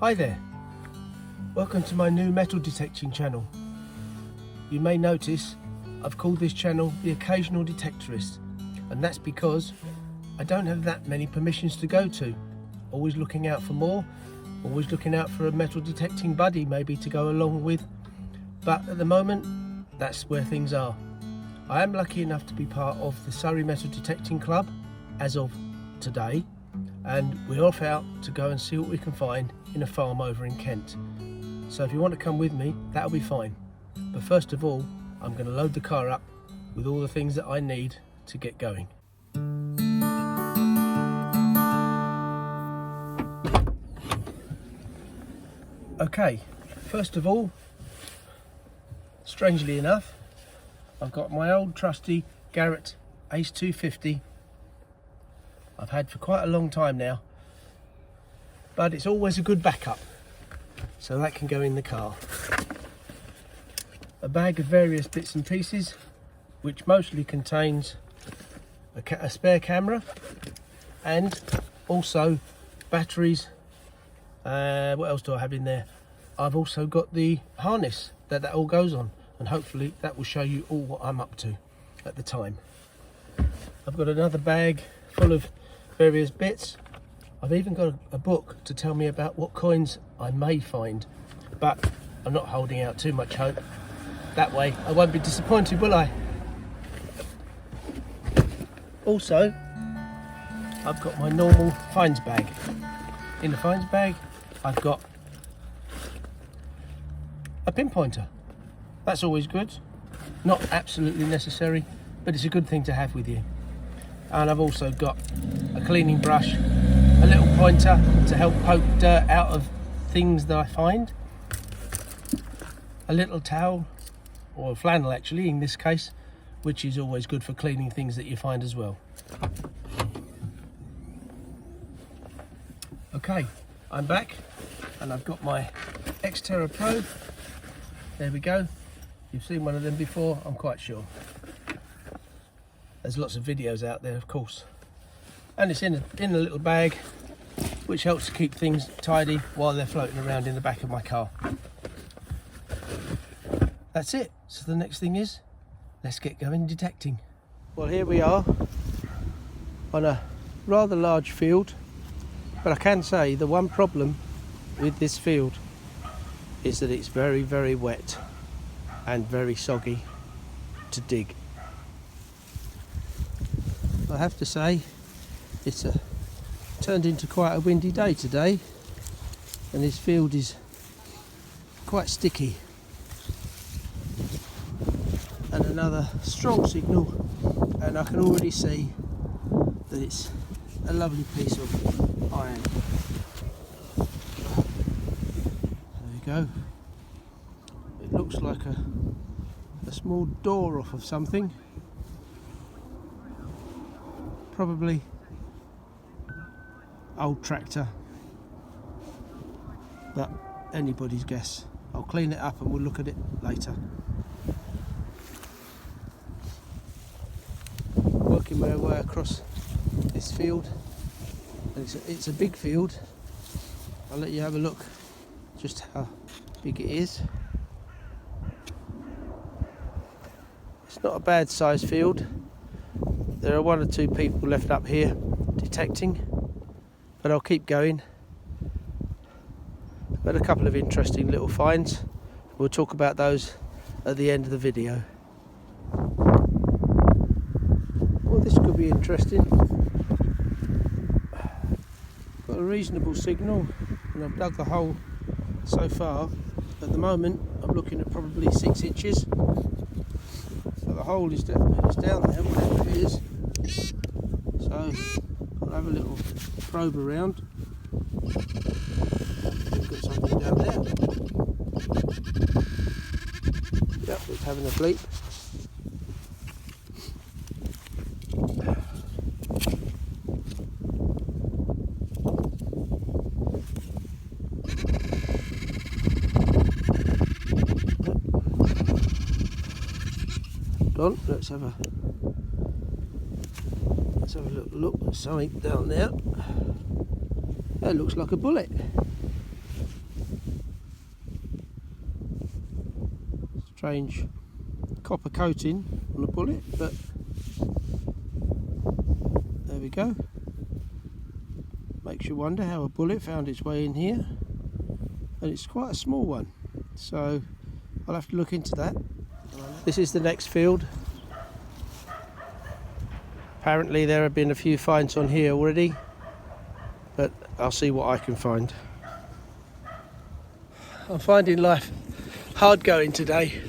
Hi there, welcome to my new metal detecting channel. You may notice I've called this channel the Occasional Detectorists, and that's because I don't have that many permissions to go to. Always looking out for more, always looking out for a metal detecting buddy maybe to go along with, but at the moment that's where things are. I am lucky enough to be part of the Surrey Metal Detecting Club as of today, and we're off out to go and see what we can find in a farm over in Kent. So if you want to come with me, that'll be fine. But first of all, I'm going to load the car up with all the things that I need to get going. Okay, first of all, strangely enough, I've got my old trusty Garrett Ace 250. I've had for quite a long time now, but it's always a good backup, so that can go in the car. A bag of various bits and pieces, which mostly contains a spare camera and also batteries. What else do I have in there? I've also got the harness that all goes on, and hopefully that will show you all what I'm up to at the time. I've got another bag full of various bits. I've even got a book to tell me about what coins I may find, but I'm not holding out too much hope. That way I won't be disappointed, will I? Also, I've got my normal finds bag. In the finds bag I've got a pinpointer. That's always good. Not absolutely necessary, but it's a good thing to have with you. And I've also got a cleaning brush, a little pointer to help poke dirt out of things that I find, a little towel, or a flannel actually in this case, which is always good for cleaning things that you find as well. Okay, I'm back and I've got my X-Terra Pro. There we go. You've seen one of them before, I'm quite sure. There's lots of videos out there, of course. And it's in a little bag, which helps to keep things tidy while they're floating around in the back of my car. That's it. So the next thing is, let's get going detecting. Well, here we are on a rather large field, but I can say the one problem with this field is that it's very, very wet and very soggy to dig. I have to say it's turned into quite a windy day today, and this field is quite sticky. And another strong signal, and I can already see that it's a lovely piece of iron. There we go. It looks like a small door off of something. Probably old tractor, but anybody's guess. I'll clean it up and we'll look at it later. Working my way across this field, and it's a big field. I'll let you have a look just how big it is. It's not a bad sized field. There are one or two people left up here detecting, but I'll keep going. I've had a couple of interesting little finds. We'll talk about those at the end of the video. Well, this could be interesting. Got a reasonable signal, and I've dug the hole so far. At the moment, I'm looking at probably 6 inches. So the hole is down there, whatever it is. So I'll have a little probe around. We've got something down there. Yep, it's having a bleep. Hold on, let's have a little look. There's something down there. That looks like a bullet. strange copper coating on the bullet, but there we go. Makes you wonder how a bullet found its way in here, and it's quite a small one, so I'll have to look into that. This is the next field. Apparently there have been a few finds on here already, but I'll see what I can find. I'm finding life hard going today,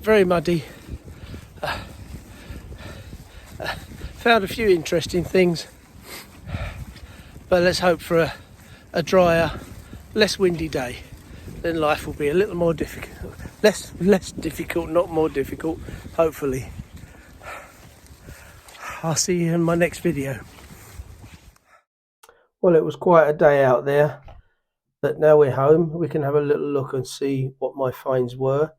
very muddy. Found a few interesting things, but let's hope for a drier, less windy day. Then life will be a little more difficult. Less difficult, not more difficult, hopefully. I'll see you in my next video. Well, it was quite a day out there, but now we're home. We can have a little look and see what my finds were,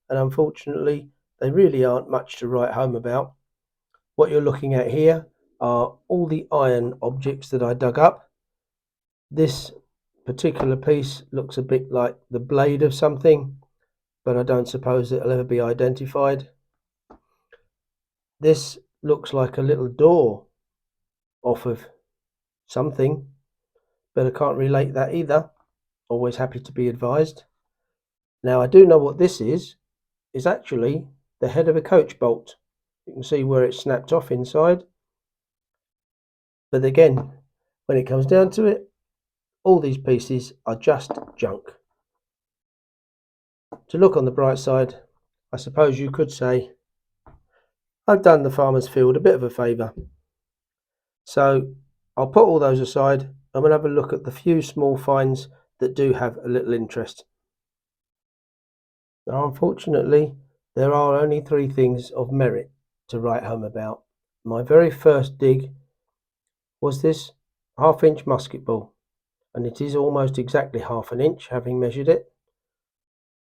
and unfortunately they really aren't much to write home about. What you're looking at here are all the iron objects that I dug up. This particular piece looks a bit like the blade of something, but I don't suppose it'll ever be identified. This looks like a little door off of something, but I can't relate that either. Always happy to be advised. Now I do know what this is actually the head of a coach bolt. You can see where it's snapped off inside. But again, when it comes down to it, all these pieces are just junk. To look on the bright side, I suppose you could say I've done the farmer's field a bit of a favour. So I'll put all those aside and we'll have a look at the few small finds that do have a little interest. Now, unfortunately, there are only 3 things of merit to write home about. My very first dig was this 1/2 inch musket ball, and it is almost exactly 1/2 inch, having measured it,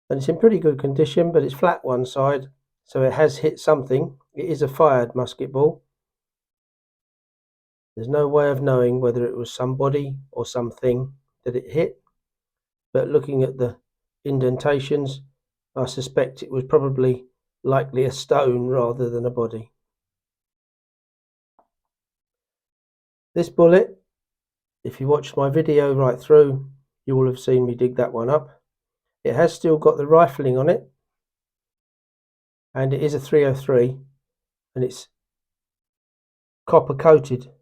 and it's in pretty good condition, but it's flat one side, so it has hit something. It is a fired musket ball. There's no way of knowing whether it was somebody or something that it hit, but looking at the indentations, I suspect it was probably likely a stone rather than a body. This bullet, if you watched my video right through, you will have seen me dig that one up. It has still got the rifling on it, and it is a 303, and it's copper coated,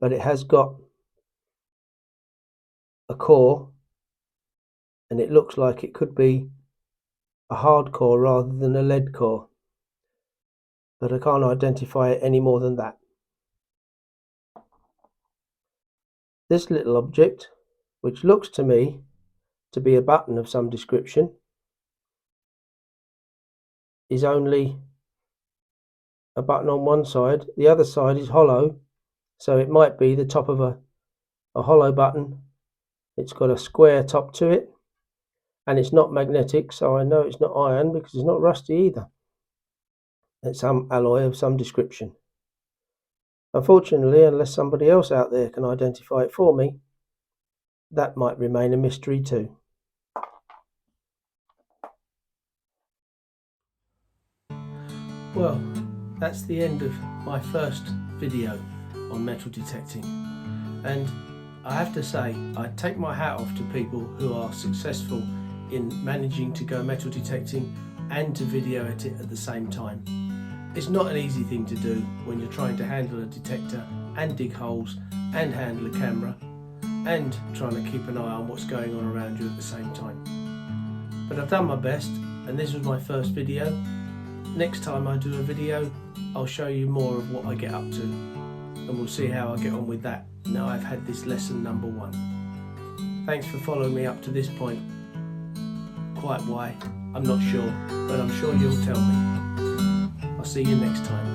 but it has got a core, and it looks like it could be a hard core rather than a lead core, but I can't identify it any more than that. This little object, which looks to me to be a button of some description, is only a button on one side. The other side is hollow, so it might be the top of a hollow button. It's got a square top to it, and it's not magnetic, so I know it's not iron because it's not rusty either. It's some alloy of some description. Unfortunately, unless somebody else out there can identify it for me, that might remain a mystery too. Well, that's the end of my first video on metal detecting, and I have to say I take my hat off to people who are successful in managing to go metal detecting and to video edit at the same time. It's not an easy thing to do when you're trying to handle a detector and dig holes and handle a camera and trying to keep an eye on what's going on around you at the same time. But I've done my best, and this was my first video. Next time I do a video, I'll show you more of what I get up to, and we'll see how I get on with that now I've had this lesson number 1. Thanks for following me up to this point. Quite why, I'm not sure, but I'm sure you'll tell me. I'll see you next time.